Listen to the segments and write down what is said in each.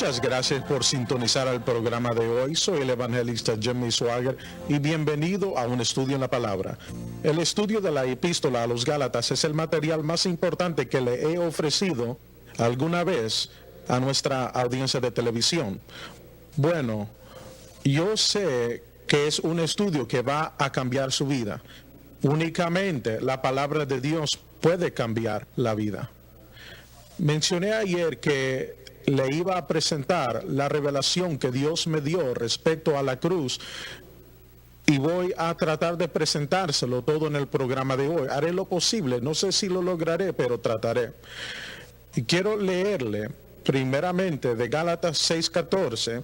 Muchas gracias por sintonizar el programa de hoy. Soy el evangelista Jimmy Swaggart y bienvenido a un estudio en la palabra. El estudio de la epístola a los Gálatas es el material más importante que le he ofrecido alguna vez a nuestra audiencia de televisión. Bueno, yo sé que es un estudio que va a cambiar su vida. Únicamente la palabra de Dios puede cambiar la vida. Mencioné ayer que le iba a presentar la revelación que Dios me dio respecto a la cruz y voy a tratar de presentárselo todo en el programa de hoy. Haré lo posible, no sé si lo lograré, pero trataré. Y quiero leerle primeramente de Gálatas 6:14,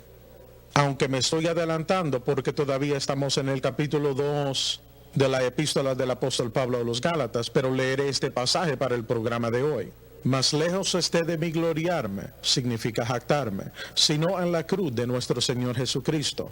aunque me estoy adelantando porque todavía estamos en el capítulo 2 de la epístola del apóstol Pablo a los Gálatas, pero leeré este pasaje para el programa de hoy. Más lejos esté de mí gloriarme, significa jactarme, sino en la cruz de nuestro Señor Jesucristo.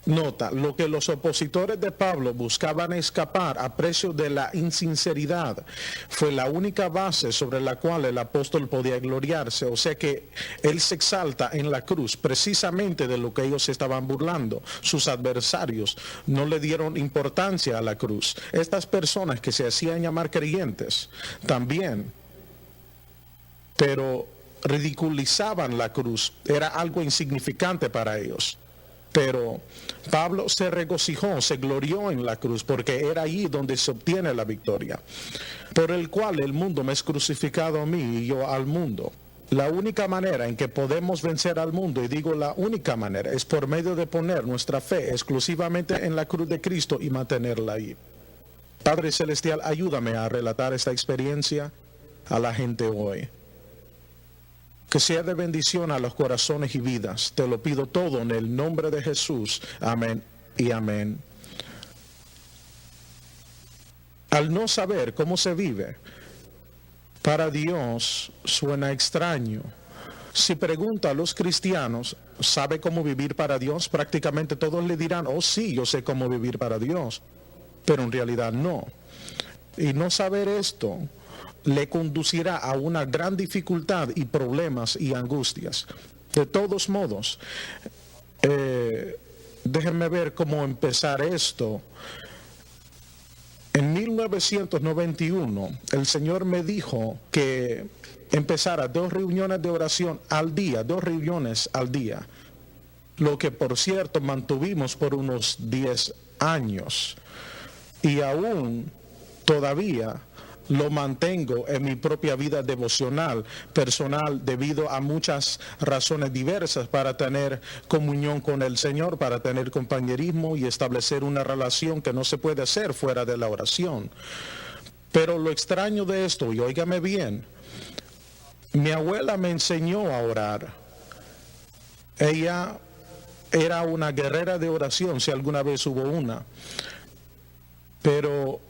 Nota, lo que los opositores de Pablo buscaban escapar a precio de la insinceridad fue la única base sobre la cual el apóstol podía gloriarse, o sea que él se exalta en la cruz precisamente de lo que ellos estaban burlando. Sus adversarios no le dieron importancia a la cruz. Estas personas que se hacían llamar creyentes también, pero ridiculizaban la cruz, era algo insignificante para ellos. Pero Pablo se regocijó, se glorió en la cruz, porque era allí donde se obtiene la victoria, por el cual el mundo me es crucificado a mí y yo al mundo. La única manera en que podemos vencer al mundo, y digo la única manera, es por medio de poner nuestra fe exclusivamente en la cruz de Cristo y mantenerla ahí. Padre Celestial, ayúdame a relatar esta experiencia a la gente hoy. Que sea de bendición a los corazones y vidas. Te lo pido todo en el nombre de Jesús. Amén y amén. Al no saber cómo se vive, para Dios suena extraño. Si pregunta a los cristianos, ¿sabe cómo vivir para Dios? Prácticamente todos le dirán, oh sí, yo sé cómo vivir para Dios. Pero en realidad no. Y no saber esto le conducirá a una gran dificultad y problemas y angustias. De todos modos, déjenme ver cómo empezar esto. En 1991, el Señor me dijo que empezara 2 reuniones de oración al día, 2 reuniones al día, lo que por cierto mantuvimos por unos 10 años. Y aún todavía lo mantengo en mi propia vida devocional, personal, debido a muchas razones diversas para tener comunión con el Señor, para tener compañerismo y establecer una relación que no se puede hacer fuera de la oración. Pero lo extraño de esto, y óigame bien, mi abuela me enseñó a orar. Ella era una guerrera de oración, si alguna vez hubo una. Pero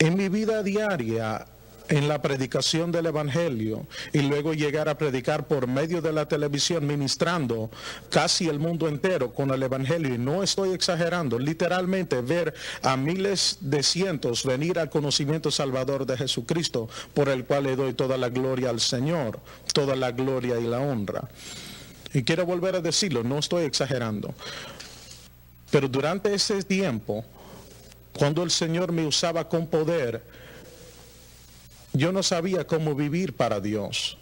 en mi vida diaria, en la predicación del Evangelio, y luego llegar a predicar por medio de la televisión, ministrando casi el mundo entero con el Evangelio, y no estoy exagerando, literalmente ver a miles de cientos venir al conocimiento salvador de Jesucristo, por el cual le doy toda la gloria al Señor, toda la gloria y la honra. Y quiero volver a decirlo, no estoy exagerando. Pero durante ese tiempo, cuando el Señor me usaba con poder, yo no sabía cómo vivir para Dios.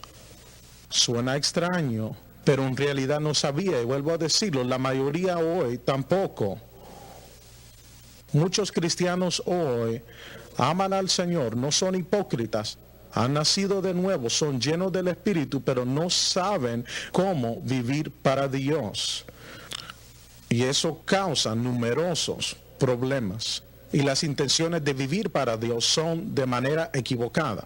Suena extraño, pero en realidad no sabía, y vuelvo a decirlo, la mayoría hoy tampoco. Muchos cristianos hoy aman al Señor, no son hipócritas, han nacido de nuevo, son llenos del Espíritu, pero no saben cómo vivir para Dios. Y eso causa numerosos problemas. Y las intenciones de vivir para Dios son de manera equivocada.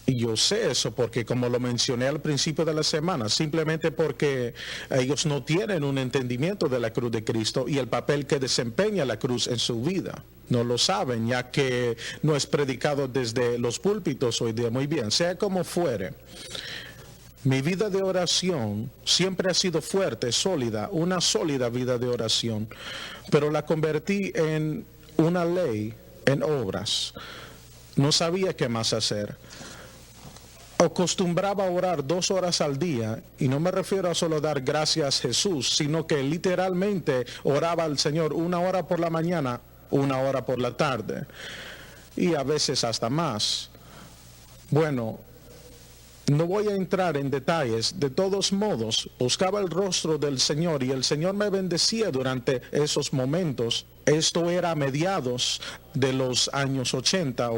Y yo sé eso porque, como lo mencioné al principio de la semana, simplemente porque ellos no tienen un entendimiento de la cruz de Cristo y el papel que desempeña la cruz en su vida. No lo saben, ya que no es predicado desde los púlpitos hoy día. Muy bien, sea como fuere. Mi vida de oración siempre ha sido fuerte, sólida, una sólida vida de oración, pero la convertí en una ley, en obras. No sabía qué más hacer. acostumbraba a orar 2 horas al día, y no me refiero a solo dar gracias a Jesús, sino que literalmente oraba al Señor 1 hora por la mañana, 1 hora por la tarde, y a veces hasta más. Bueno, no voy a entrar en detalles. De todos modos, buscaba el rostro del Señor y el Señor me bendecía durante esos momentos. Esto era a mediados de los años 80.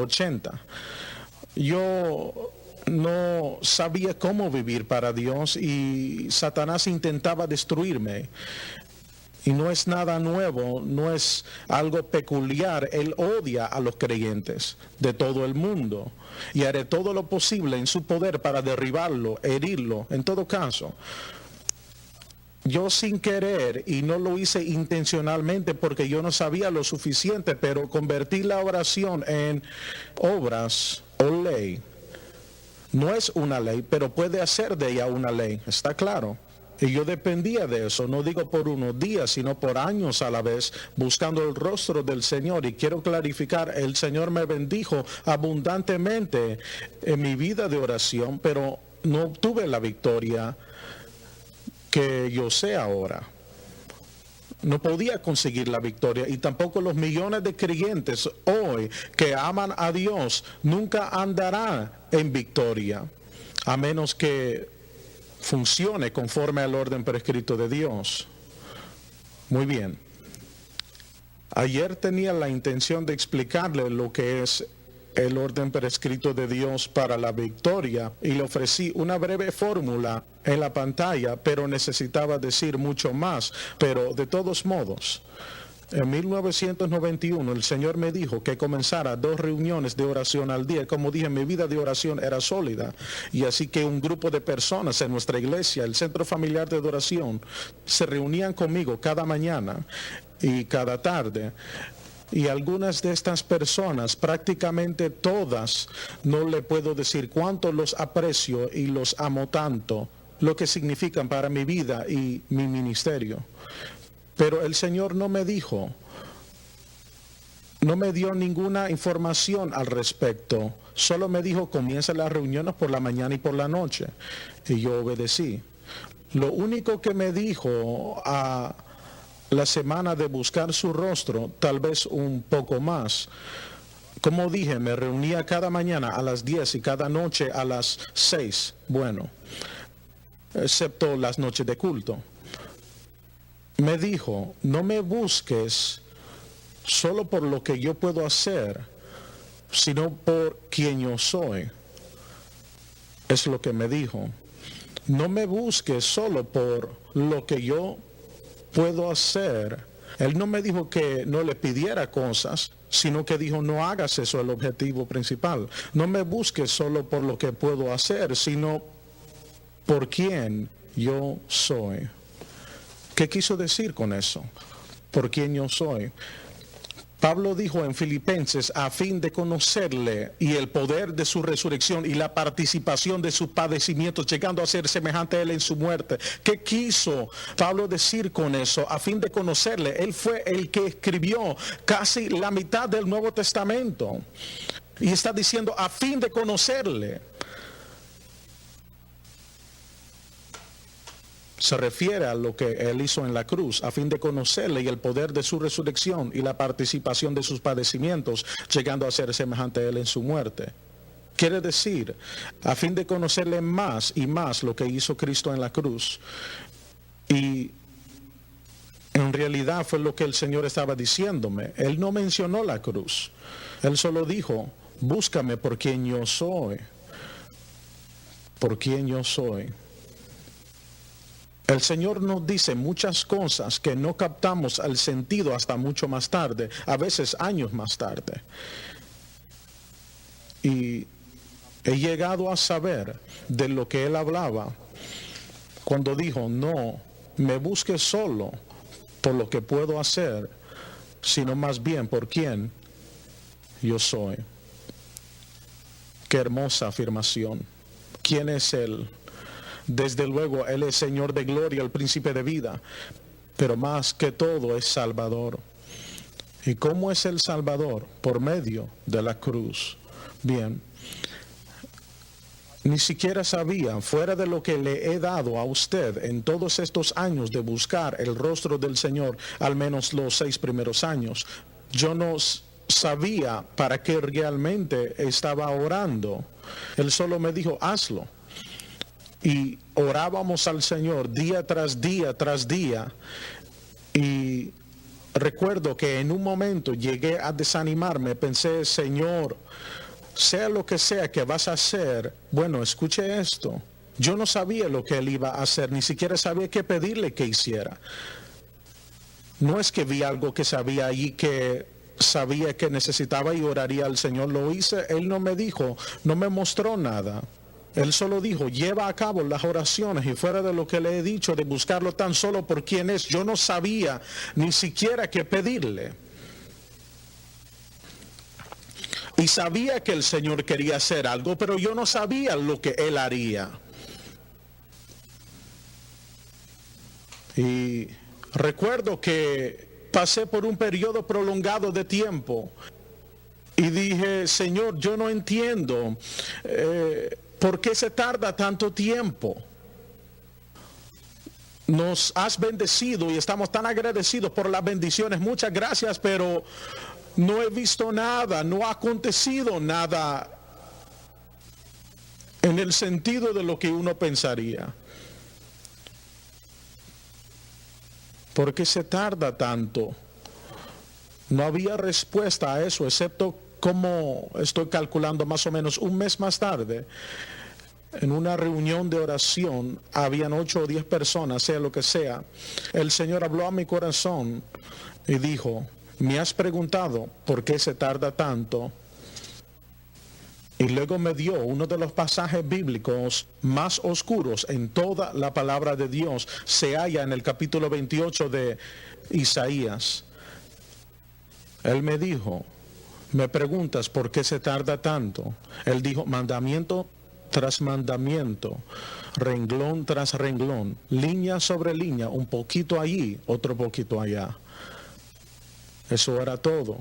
Yo no sabía cómo vivir para Dios y Satanás intentaba destruirme. Y no es nada nuevo, no es algo peculiar. Él odia a los creyentes de todo el mundo y haré todo lo posible en su poder para derribarlo, herirlo. En todo caso, yo sin querer, y no lo hice intencionalmente porque yo no sabía lo suficiente, pero convertí la oración en obras o ley. No es una ley, pero puede hacer de ella una ley, está claro. Y yo dependía de eso, no digo por unos días, sino por años a la vez, buscando el rostro del Señor. Y quiero clarificar, el Señor me bendijo abundantemente en mi vida de oración, pero no obtuve la victoria que yo sé ahora. No podía conseguir la victoria, y tampoco los millones de creyentes hoy que aman a Dios nunca andarán en victoria, a menos que funcione conforme al orden prescrito de Dios. Muy bien. Ayer tenía la intención de explicarle lo que es el orden prescrito de Dios para la victoria y le ofrecí una breve fórmula en la pantalla, pero necesitaba decir mucho más. Pero de todos modos, en 1991 el Señor me dijo que comenzara 2 reuniones de oración al día. Como dije, mi vida de oración era sólida, y así que un grupo de personas en nuestra iglesia, el Centro Familiar de Adoración, se reunían conmigo cada mañana y cada tarde. Y algunas de estas personas, prácticamente todas, no le puedo decir cuánto los aprecio y los amo tanto, lo que significan para mi vida y mi ministerio. Pero el Señor no me dijo, no me dio ninguna información al respecto. Solo me dijo, comienza las reuniones por la mañana y por la noche. Y yo obedecí. Lo único que me dijo a la semana de buscar su rostro, tal vez un poco más. Como dije, me reunía cada mañana a las 10 y cada noche a las 6. Bueno, excepto las noches de culto. Me dijo, no me busques solo por lo que yo puedo hacer, sino por quien yo soy. Es lo que me dijo. No me busques solo por lo que yo puedo hacer. Él no me dijo que no le pidiera cosas, sino que dijo, no hagas eso el objetivo principal. No me busques solo por lo que puedo hacer, sino por quien yo soy. ¿Qué quiso decir con eso? ¿Por quién yo soy? Pablo dijo en Filipenses, a fin de conocerle y el poder de su resurrección y la participación de sus padecimientos, llegando a ser semejante a él en su muerte. ¿Qué quiso Pablo decir con eso? A fin de conocerle. Él fue el que escribió casi la mitad del Nuevo Testamento. Y está diciendo, a fin de conocerle. Se refiere a lo que él hizo en la cruz, a fin de conocerle y el poder de su resurrección y la participación de sus padecimientos, llegando a ser semejante a él en su muerte. Quiere decir, a fin de conocerle más y más lo que hizo Cristo en la cruz. Y en realidad fue lo que el Señor estaba diciéndome. Él no mencionó la cruz. Él solo dijo, búscame por quien yo soy. Por quien yo soy. El Señor nos dice muchas cosas que no captamos al sentido hasta mucho más tarde, a veces años más tarde. Y he llegado a saber de lo que Él hablaba cuando dijo, no me busques solo por lo que puedo hacer, sino más bien por quien yo soy. Qué hermosa afirmación. ¿Quién es Él? Desde luego, Él es Señor de gloria, el príncipe de vida, pero más que todo es Salvador. ¿Y cómo es el Salvador? Por medio de la cruz. Bien, Ni siquiera sabía, fuera de lo que le he dado a usted en todos estos años de buscar el rostro del Señor, al menos los 6 primeros años, yo no sabía para qué realmente estaba orando. Él solo me dijo, hazlo. Y orábamos al Señor día tras día tras día. Y recuerdo que en un momento llegué a desanimarme, pensé, Señor, sea lo que sea que vas a hacer, bueno, escuche esto. Yo no sabía lo que él iba a hacer, ni siquiera sabía qué pedirle que hiciera. No es que vi algo que sabía allí que sabía que necesitaba y oraría al Señor, lo hice, él no me dijo, no me mostró nada. Él solo dijo, lleva a cabo las oraciones y fuera de lo que le he dicho de buscarlo tan solo por quién es, yo no sabía ni siquiera qué pedirle. Y sabía que el Señor quería hacer algo, pero yo no sabía lo que Él haría. Y recuerdo que pasé por un periodo prolongado de tiempo y dije, Señor, yo no entiendo por qué se tarda tanto tiempo. Nos has bendecido y estamos tan agradecidos por las bendiciones. Muchas gracias, pero no he visto nada, no ha acontecido nada en el sentido de lo que uno pensaría. ¿Por qué se tarda tanto? No había respuesta a eso, excepto como estoy calculando más o menos un mes más tarde. En una reunión de oración, habían 8 o 10 personas, sea lo que sea. El Señor habló a mi corazón y dijo, me has preguntado por qué se tarda tanto. Y luego me dio uno de los pasajes bíblicos más oscuros en toda la palabra de Dios. Se halla en el capítulo 28 de Isaías. Él me dijo, me preguntas por qué se tarda tanto. Él dijo, mandamiento tras mandamiento, renglón tras renglón, línea sobre línea, un poquito allí, otro poquito allá. Eso era todo.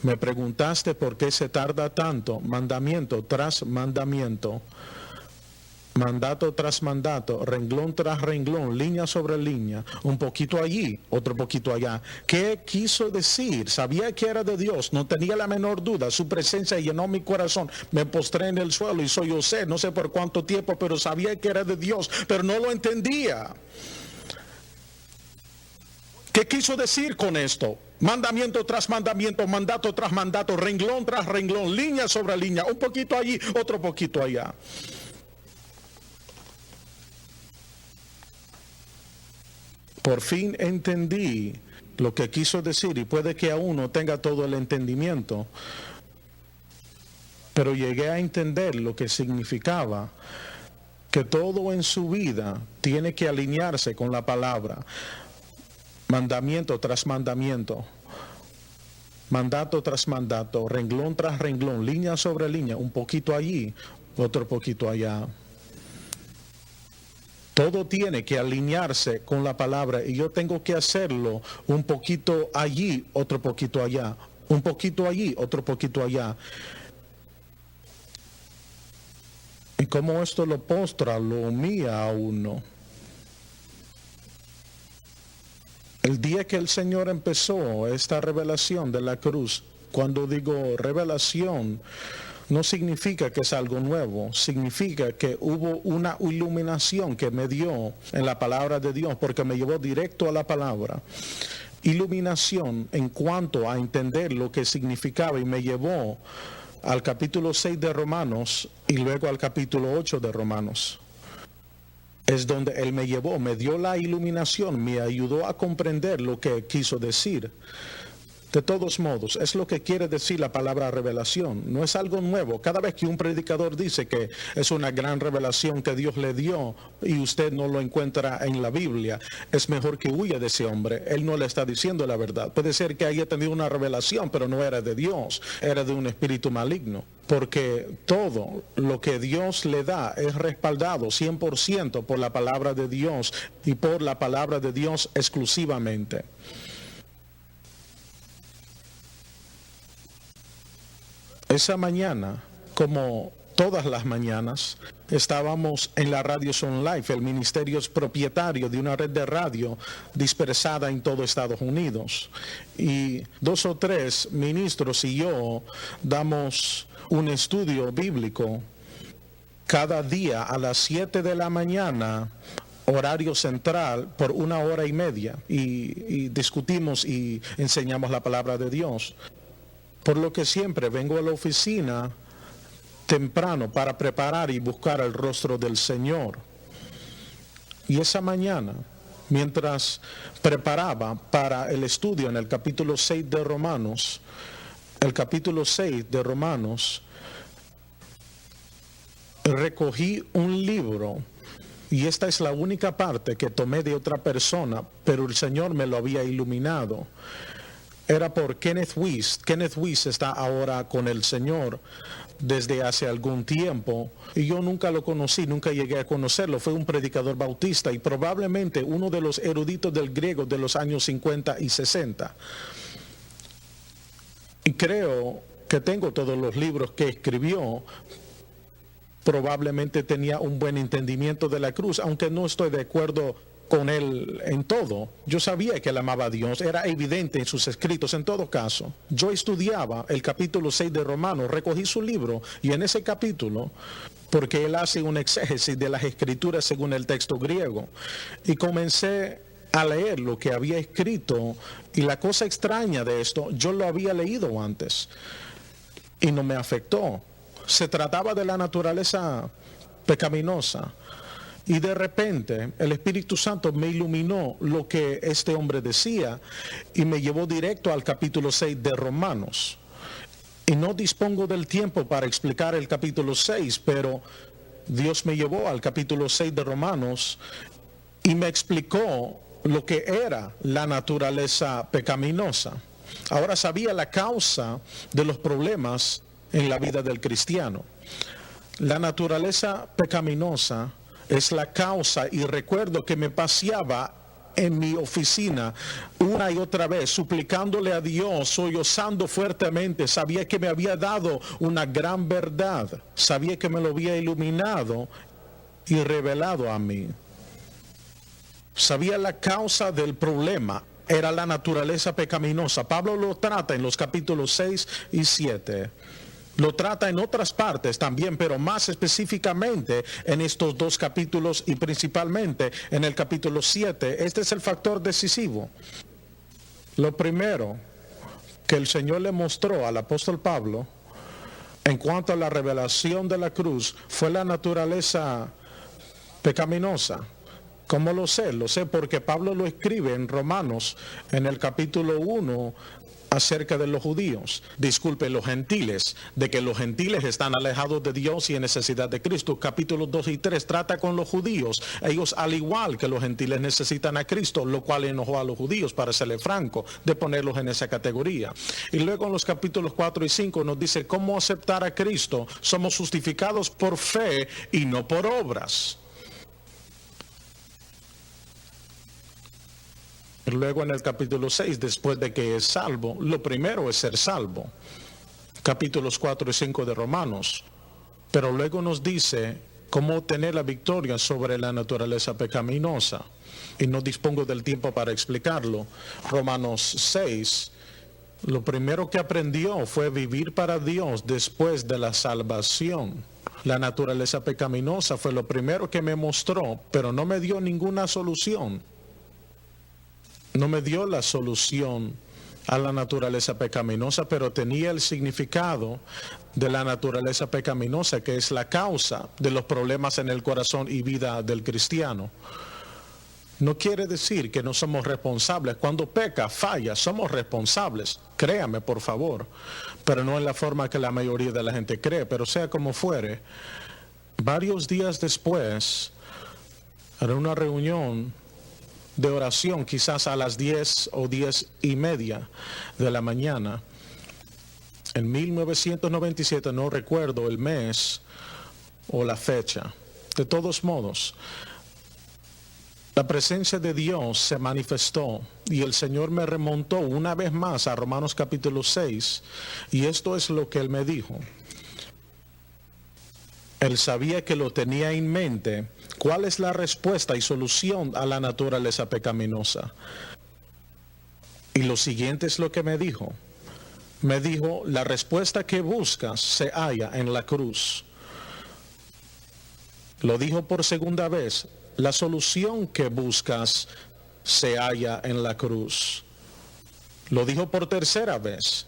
Me preguntaste por qué se tarda tanto, mandamiento tras mandamiento, mandato tras mandato, renglón tras renglón, línea sobre línea, un poquito allí, otro poquito allá. ¿Qué quiso decir? Sabía que era de Dios, no tenía la menor duda, su presencia llenó mi corazón, me postré en el suelo y sollocé, no sé por cuánto tiempo, pero sabía que era de Dios, pero no lo entendía. ¿Qué quiso decir con esto? Mandamiento tras mandamiento, mandato tras mandato, renglón tras renglón, línea sobre línea, un poquito allí, otro poquito allá. Por fin entendí lo que quiso decir y puede que aún no tenga todo el entendimiento, pero llegué a entender lo que significaba que todo en su vida tiene que alinearse con la palabra. Mandamiento tras mandamiento, mandato tras mandato, renglón tras renglón, línea sobre línea, un poquito allí, otro poquito allá. Todo tiene que alinearse con la palabra y yo tengo que hacerlo un poquito allí, otro poquito allá, un poquito allí, otro poquito allá. Y como esto lo postra, lo humilla a uno. El día que el Señor empezó esta revelación de la cruz, cuando digo revelación, no significa que es algo nuevo, significa que hubo una iluminación que me dio en la palabra de Dios, porque me llevó directo a la palabra. Iluminación en cuanto a entender lo que significaba y me llevó al capítulo 6 de Romanos y luego al capítulo 8 de Romanos. Es donde Él me llevó, me dio la iluminación, me ayudó a comprender lo que quiso decir. De todos modos, es lo que quiere decir la palabra revelación. No es algo nuevo. Cada vez que un predicador dice que es una gran revelación que Dios le dio y usted no lo encuentra en la Biblia, es mejor que huya de ese hombre. Él no le está diciendo la verdad. Puede ser que haya tenido una revelación, pero no era de Dios, era de un espíritu maligno. Porque todo lo que Dios le da es respaldado 100% por la palabra de Dios y por la palabra de Dios exclusivamente. Esa mañana, como todas las mañanas. Estábamos en la radio Son Life. El ministerio es propietario de una red de radio dispersada en todo Estados Unidos. Y 2 o 3 ministros y yo damos un estudio bíblico cada día a las 7 de la mañana, horario central, por 1 hora y media. Y discutimos y enseñamos la palabra de Dios. Por lo que siempre vengo a la oficina temprano para preparar y buscar el rostro del Señor. Y esa mañana, mientras preparaba para el estudio en el capítulo 6 de Romanos, recogí un libro, y esta es la única parte que tomé de otra persona, pero el Señor me lo había iluminado. Era por Kenneth Wuest. Kenneth Wuest está ahora con el Señor desde hace algún tiempo, y yo nunca lo conocí, nunca llegué a conocerlo. Fue un predicador bautista y probablemente uno de los eruditos del griego de los años 50 y 60. Y creo que tengo todos los libros que escribió. Probablemente tenía un buen entendimiento de la cruz, aunque no estoy de acuerdo con él en todo. Yo sabía que él amaba a Dios, era evidente en sus escritos. En todo caso, yo estudiaba el capítulo 6 de Romanos, recogí su libro, y en ese capítulo, porque él hace un exégesis de las escrituras según el texto griego, y comencé a leer lo que había escrito, y la cosa extraña de esto, yo lo había leído antes y no me afectó. Se trataba de la naturaleza pecaminosa. Y de repente el Espíritu Santo me iluminó lo que este hombre decía y me llevó directo al capítulo 6 de Romanos. Y no dispongo del tiempo para explicar el capítulo 6, pero Dios me llevó al capítulo 6 de Romanos y me explicó lo que era la naturaleza pecaminosa. Ahora sabía la causa de los problemas en la vida del cristiano. La naturaleza pecaminosa es la causa, y recuerdo que me paseaba en mi oficina una y otra vez suplicándole a Dios, sollozando fuertemente. Sabía que me había dado una gran verdad, sabía que me lo había iluminado y revelado a mí. Sabía la causa del problema, era la naturaleza pecaminosa. Pablo lo trata en los capítulos 6 y 7. Lo trata en otras partes también, pero más específicamente en estos 2 capítulos, y principalmente en el capítulo 7. Este es el factor decisivo. Lo primero que el Señor le mostró al apóstol Pablo en cuanto a la revelación de la cruz fue la naturaleza pecaminosa. ¿Cómo lo sé? Lo sé porque Pablo lo escribe en Romanos, en el capítulo 1, acerca de los judíos, los gentiles, de que los gentiles están alejados de Dios y en necesidad de Cristo. Capítulos 2 y 3 trata con los judíos. Ellos, al igual que los gentiles, necesitan a Cristo, lo cual enojó a los judíos, para serle franco, de ponerlos en esa categoría. Y luego en los capítulos 4 y 5 nos dice cómo aceptar a Cristo. Somos justificados por fe y no por obras. Luego en el capítulo 6, después de que es salvo, lo primero es ser salvo. Capítulos 4 y 5 de Romanos. Pero luego nos dice cómo obtener la victoria sobre la naturaleza pecaminosa. Y no dispongo del tiempo para explicarlo. Romanos 6, lo primero que aprendió fue vivir para Dios después de la salvación. La naturaleza pecaminosa fue lo primero que me mostró, pero no me dio ninguna solución. No me dio la solución a la naturaleza pecaminosa, pero tenía el significado de la naturaleza pecaminosa, que es la causa de los problemas en el corazón y vida del cristiano. No quiere decir que no somos responsables. Cuando peca, falla, somos responsables. Créame, por favor. Pero no en la forma que la mayoría de la gente cree. Pero sea como fuere, varios días después, en una reunión de oración, quizás a las 10 o 10:30 de la mañana, en 1997, no recuerdo el mes o la fecha. De todos modos, la presencia de Dios se manifestó y el Señor me remontó una vez más a Romanos capítulo 6, y esto es lo que Él me dijo. Él sabía que lo tenía en mente. ¿Cuál es la respuesta y solución a la naturaleza pecaminosa? Y lo siguiente es lo que me dijo. Me dijo, la respuesta que buscas se halla en la cruz. Lo dijo por segunda vez. La solución que buscas se halla en la cruz. Lo dijo por tercera vez.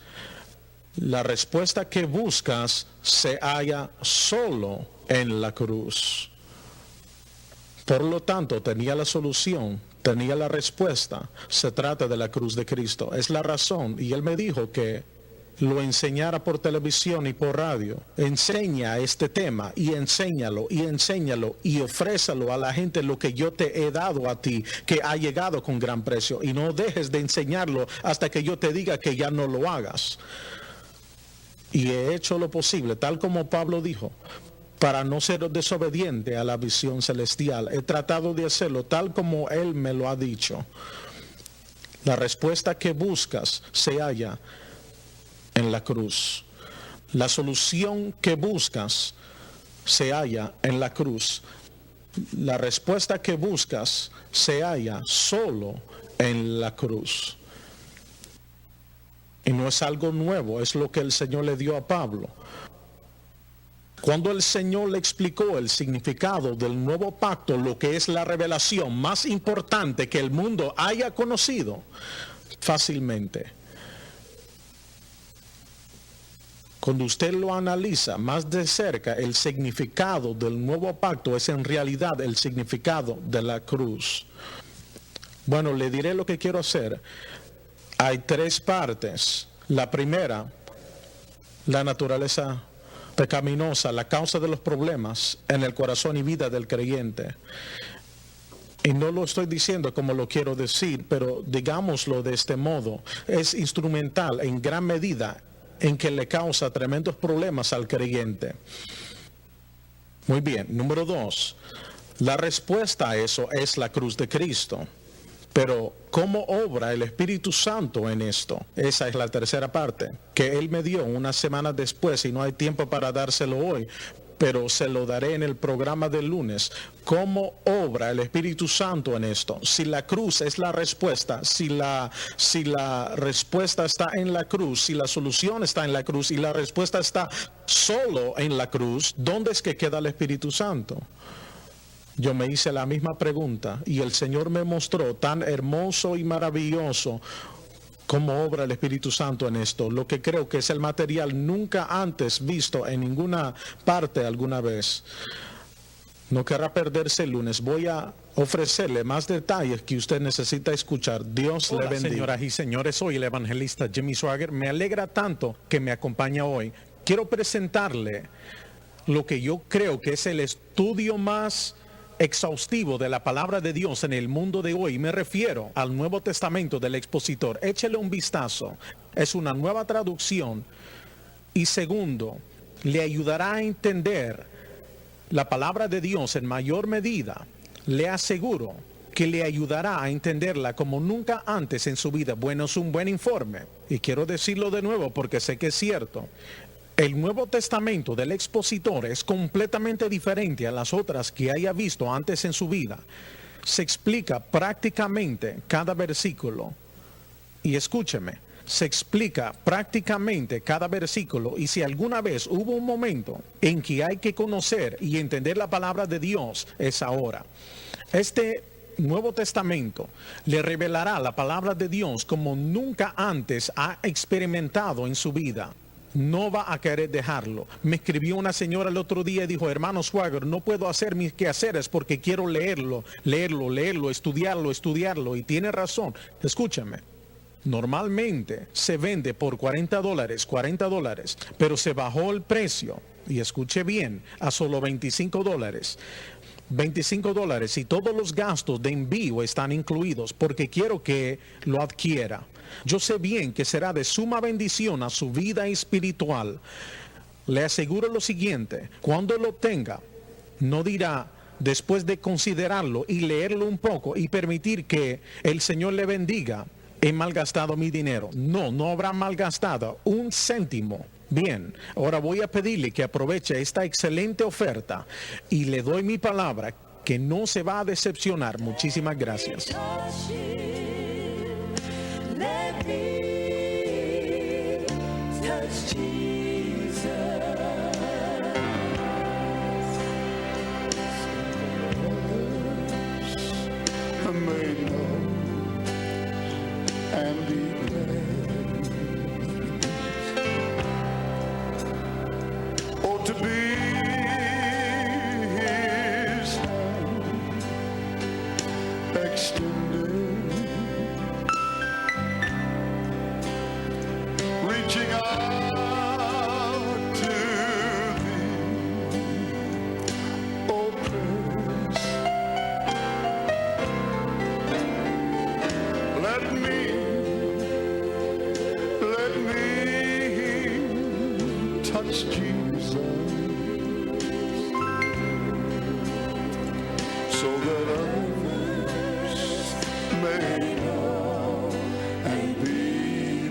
La respuesta que buscas se halla solo en la cruz. Por lo tanto, tenía la solución, tenía la respuesta. Se trata de la cruz de Cristo. Es la razón. Y él me dijo que lo enseñara por televisión y por radio. Enseña este tema y enséñalo y ofrézalo a la gente lo que yo te he dado a ti, que ha llegado con gran precio. Y no dejes de enseñarlo hasta que yo te diga que ya no lo hagas. Y he hecho lo posible, tal como Pablo dijo, para no ser desobediente a la visión celestial. He tratado de hacerlo tal como él me lo ha dicho. La respuesta que buscas se halla en la cruz. La solución que buscas se halla en la cruz. La respuesta que buscas se halla solo en la cruz. Y no es algo nuevo, es lo que el Señor le dio a Pablo. Cuando el Señor le explicó el significado del nuevo pacto, lo que es la revelación más importante que el mundo haya conocido, fácilmente. Cuando usted lo analiza más de cerca, el significado del nuevo pacto es en realidad el significado de la cruz. Bueno, le diré lo que quiero hacer. Hay tres partes. La primera, la naturaleza pecaminosa, la causa de los problemas en el corazón y vida del creyente. Y no lo estoy diciendo como lo quiero decir, pero digámoslo de este modo. Es instrumental en gran medida en que le causa tremendos problemas al creyente. Muy bien, número 2. La respuesta a eso es la cruz de Cristo. Pero, ¿cómo obra el Espíritu Santo en esto? Esa es la tercera parte, que Él me dio unas semanas después y no hay tiempo para dárselo hoy, pero se lo daré en el programa del lunes. ¿Cómo obra el Espíritu Santo en esto? Si la cruz es la respuesta, si la respuesta está en la cruz, si la solución está en la cruz y la respuesta está solo en la cruz, ¿dónde es que queda el Espíritu Santo? Yo me hice la misma pregunta y el Señor me mostró tan hermoso y maravilloso cómo obra el Espíritu Santo en esto, lo que creo que es el material nunca antes visto en ninguna parte alguna vez. No querrá perderse el lunes. Voy a ofrecerle más detalles que usted necesita escuchar. Dios le bendiga. Señoras y señores, soy el evangelista Jimmy Swaggart. Me alegra tanto que me acompaña hoy. Quiero presentarle lo que yo creo que es el estudio más exhaustivo de la palabra de Dios en el mundo de hoy. Me refiero al Nuevo Testamento del expositor. Échele un vistazo. Es una nueva traducción. Y segundo, le ayudará a entender la palabra de Dios en mayor medida. Le aseguro que le ayudará a entenderla como nunca antes en su vida. Bueno, es un buen informe. Y quiero decirlo de nuevo porque sé que es cierto. El Nuevo Testamento del expositor es completamente diferente a las otras que haya visto antes en su vida. Se explica prácticamente cada versículo. Y escúcheme, se explica prácticamente cada versículo. Y si alguna vez hubo un momento en que hay que conocer y entender la palabra de Dios, es ahora. Este Nuevo Testamento le revelará la palabra de Dios como nunca antes ha experimentado en su vida. No va a querer dejarlo. Me escribió una señora el otro día y dijo: hermano Swaggart, no puedo hacer mis quehaceres porque quiero leerlo, estudiarlo. Y tiene razón. Escúchame. Normalmente se vende por $40, pero se bajó el precio, y escuche bien, a solo $25. $25 y todos los gastos de envío están incluidos porque quiero que lo adquiera. Yo sé bien que será de suma bendición a su vida espiritual. Le aseguro lo siguiente: cuando lo tenga, no dirá, después de considerarlo y leerlo un poco y permitir que el Señor le bendiga, he malgastado mi dinero. No habrá malgastado un céntimo. Bien, ahora voy a pedirle que aproveche esta excelente oferta y le doy mi palabra que no se va a decepcionar. Muchísimas gracias. Let me touch Jesus. May know and be glad. Oh, to be His hand extended, reaching out to thee. Oh, praise. Let me touch Jesus so that others may know and be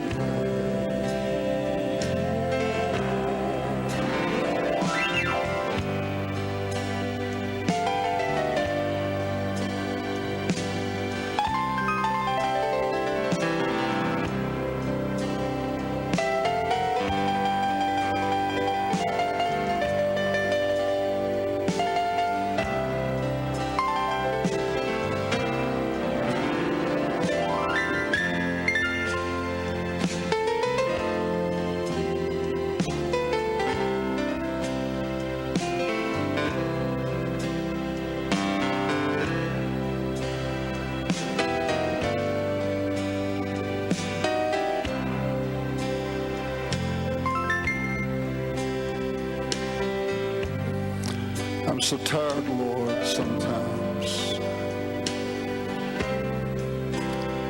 I'm so tired, Lord, sometimes.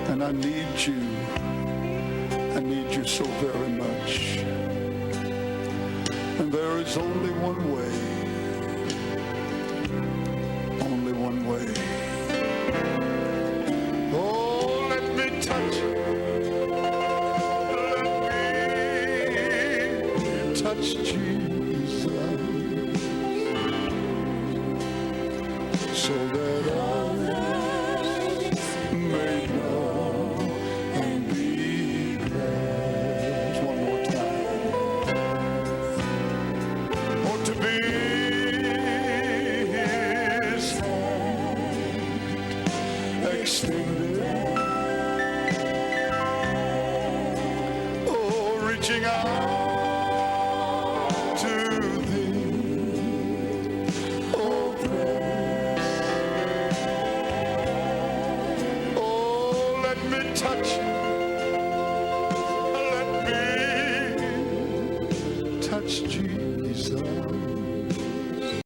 And I need you. I need you so very much. And there is only one way. Only one way. Oh, let me touch you. Let me touch Jesus. So that others may know and be glad. One more time. Oh, to be His hand extended. Oh, reaching out to thee. Oh, touch